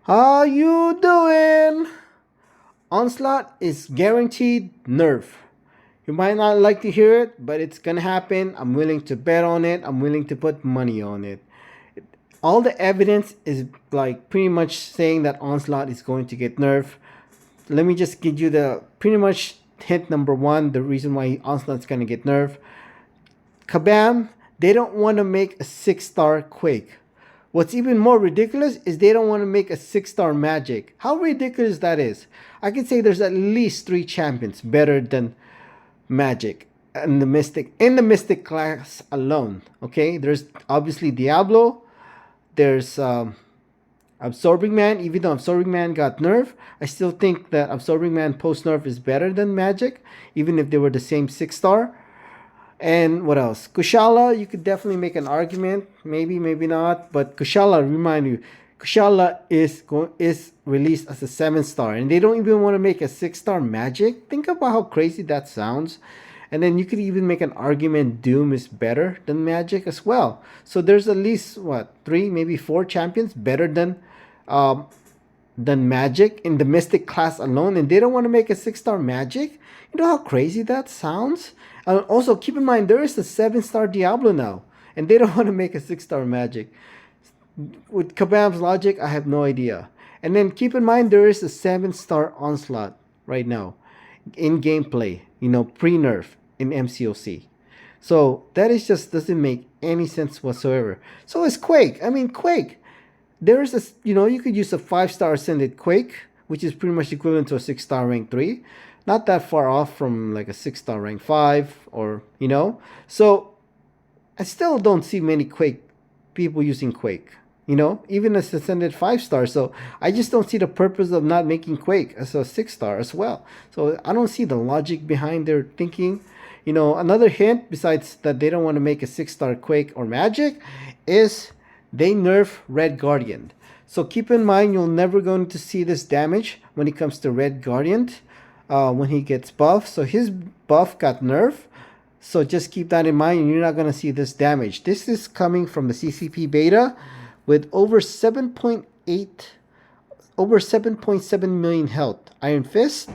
How you doing? Onslaught is guaranteed Nerf. You might not like to hear it, but it's gonna happen. I'm willing to bet on it. I'm willing to put money on it. All the evidence is like pretty much saying that Onslaught is going to get Nerf. Let me just give you the pretty much hint number one, the reason why Onslaught's gonna get Nerf. Kabam, they don't want to make a 6-star Quake. What's even more ridiculous is they don't want to make a 6-star Magic. How ridiculous that is. I can say there's at least 3 champions better than Magic in the Mystic class alone. Okay, there's obviously Diablo, there's Absorbing Man. Even though Absorbing Man got nerf, I still think that Absorbing Man post nerf is better than Magic, even if they were the same 6-star. And what else? Kushala, you could definitely make an argument. Maybe, maybe not. But Kushala, remind you, Kushala is released as a 7-star, and they don't even want to make a 6-star Magic. Think about how crazy that sounds. And then you could even make an argument Doom is better than Magic as well. So there's at least what 3, maybe 4 champions better um, than Magic in the Mystic class alone, and they don't want to make a 6-star Magic. You know how crazy that sounds? Also, keep in mind there is a 7-star Diablo now, and they don't want to make a 6-star Magic. With Kabam's logic, I have no idea. And then keep in mind there is a 7-star Onslaught right now in gameplay, pre-nerf in MCOC. So that is just doesn't make any sense whatsoever. So is Quake. I mean, Quake. There is you could use a 5-star Ascended Quake, which is pretty much equivalent to a 6-star rank 3. Not that far off from like a 6-star rank 5 or. So I still don't see many Quake people using Quake. Even as Ascended 5-star. So I just don't see the purpose of not making Quake as a 6-star as well. So I don't see the logic behind their thinking. Another hint besides that they don't want to make a 6-star Quake or Magic is they nerf Red Guardian. So keep in mind you're never going to see this damage when it comes to Red Guardian when he gets buffed. So his buff got nerfed. So just keep that in mind, and you're not going to see this damage. This is coming from the CCP beta with over 7.7 million health. Iron Fist.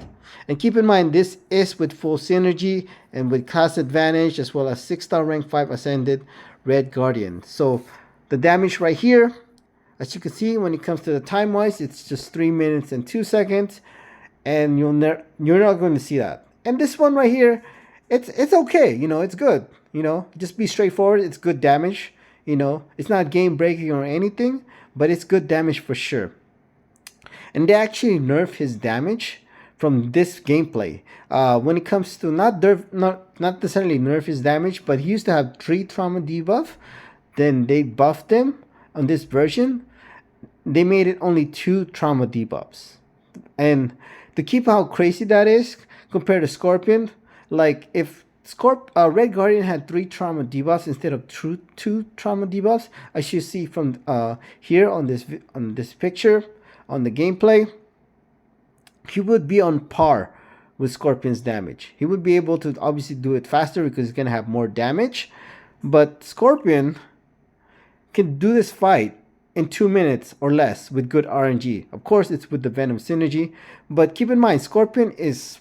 And keep in mind, this is with full synergy and with class advantage, as well as 6-star rank 5 Ascended Red Guardian. So the damage right here, as you can see, when it comes to the time wise, it's just 3 minutes and 2 seconds. And you're not going to see that. And this one right here, it's okay. It's good. Just be straightforward. It's good damage. It's not game breaking or anything, but it's good damage for sure. And they actually nerf his damage from this gameplay. When it comes to not necessarily nerf his damage, but he used to have 3 trauma debuff. Then they buffed him on this version. They made it only 2 trauma debuffs. And to keep how crazy that is compared to Scorpion, like if Red Guardian had 3 trauma debuffs instead of 2 trauma debuffs, as you see from here on this picture on the gameplay, he would be on par with Scorpion's damage. He would be able to obviously do it faster because he's gonna have more damage, but Scorpion can do this fight in 2 minutes or less with good RNG. Of course, it's with the Venom synergy, but keep in mind, Scorpion is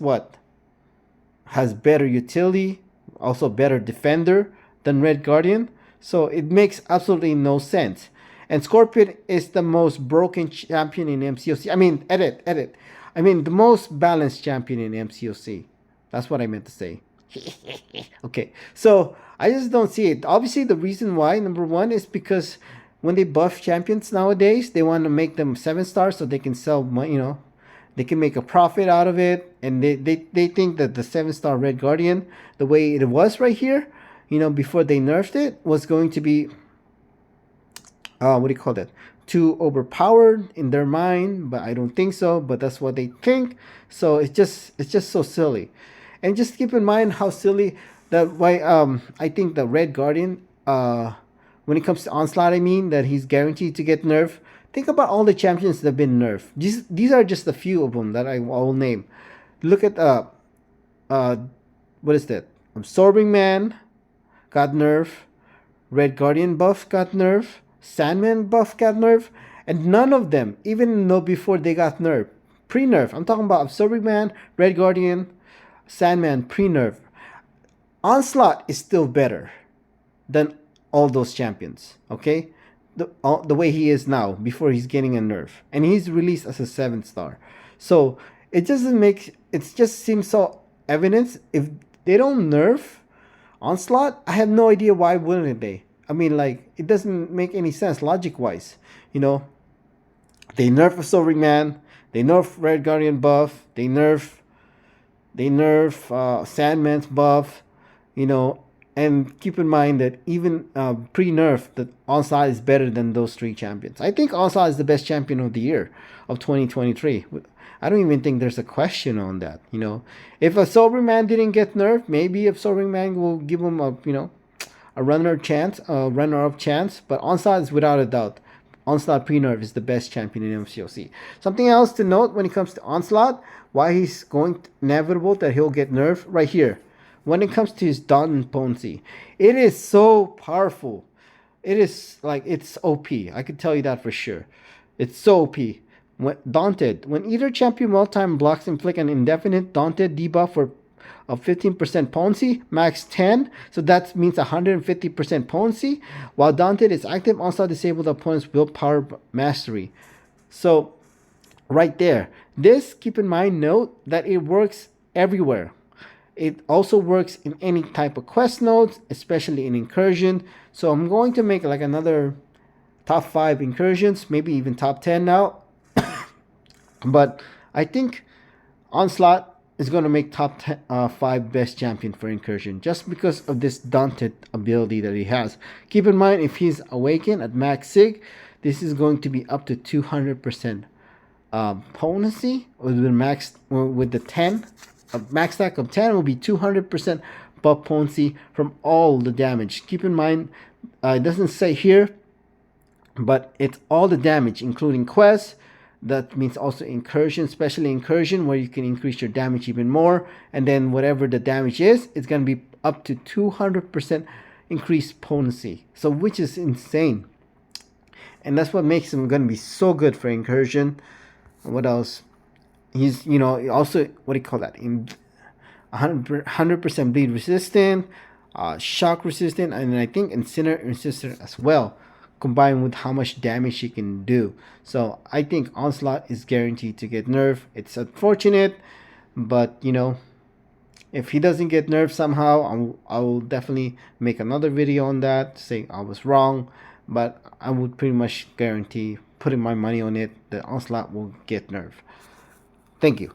has better utility, also better defender than Red Guardian. So it makes absolutely no sense. And Scorpion is the most broken champion in MCOC. I mean, edit. I mean, the most balanced champion in MCOC. That's what I meant to say. Okay, so I just don't see it. Obviously, the reason why, number one, is because when they buff champions nowadays, they want to make them 7-stars so they can sell, they can make a profit out of it. And they think that the 7-star Red Guardian, the way it was right here, before they nerfed it, was going to be, too overpowered in their mind. But I don't think so. But that's what they think. So it's just so silly. And just keep in mind how silly that why I think the Red Guardian, when it comes to Onslaught, I mean, that he's guaranteed to get nerfed. Think about all the champions that have been nerfed. These are just a few of them that I will name. Look at what is that? Absorbing Man got nerfed. Red Guardian buff got nerfed. Sandman buff got nerfed. And none of them, even though before they got nerfed, pre-nerf, I'm talking about Absorbing Man, Red Guardian, Sandman, pre-nerf. Onslaught is still better than all those champions, okay? The way he is now, before he's getting a nerf. And he's released as a 7-star. So, it doesn't make, it just seems so evident. If they don't nerf Onslaught, I have no idea why wouldn't they? I mean, like, it doesn't make any sense logic-wise. You know, they nerf Absorbing Man, they nerf Red Guardian buff, they nerf Sandman's buff, you know, and keep in mind that even pre-nerf, that Onslaught is better than those 3 champions. I think Onslaught is the best champion of the year of 2023. I don't even think there's a question on that, you know. If Absorbing Man didn't get nerfed, maybe Absorbing Man will give him a, you know, a runner-up chance, but Onslaught is without a doubt. Onslaught pre-nerf is the best champion in MCOC. Something else to note when it comes to Onslaught, why he's going inevitable that he'll get nerfed, right here. When it comes to his Daunted Potency, it is so powerful. It is like, it's OP. I can tell you that for sure. It's so OP. When Daunted, when either champion well-timed blocks inflict an indefinite Daunted debuff for of 15% potency, max 10, so that means 150% potency. While Daunted is active, Onslaught disables the opponent's willpower mastery. So, right there. This, keep in mind, note that it works everywhere. It also works in any type of quest nodes, especially in incursion. So I'm going to make like another top 5 incursions, maybe even top 10 now. But I think Onslaught is going to make top 5 best champion for incursion, just because of this Daunted ability that he has. Keep in mind, if he's awakened at max sig, this is going to be up to 200% potency with the 10. A max stack of 10 will be 200% buff potency from all the damage. Keep in mind, it doesn't say here, but it's all the damage, including quests. That means also incursion, especially incursion, where you can increase your damage even more. And then whatever the damage is, it's going to be up to 200% increased potency. So, which is insane. And that's what makes him going to be so good for incursion. What else? He's, you know, also, what do you call that? 100% bleed resistant, shock resistant, and I think incinerate resistant as well, combined with how much damage he can do. So I think Onslaught is guaranteed to get nerfed. It's unfortunate, but you know, if he doesn't get nerfed somehow, I will definitely make another video on that, saying I was wrong. But I would pretty much guarantee, putting my money on it, that Onslaught will get nerfed. Thank you.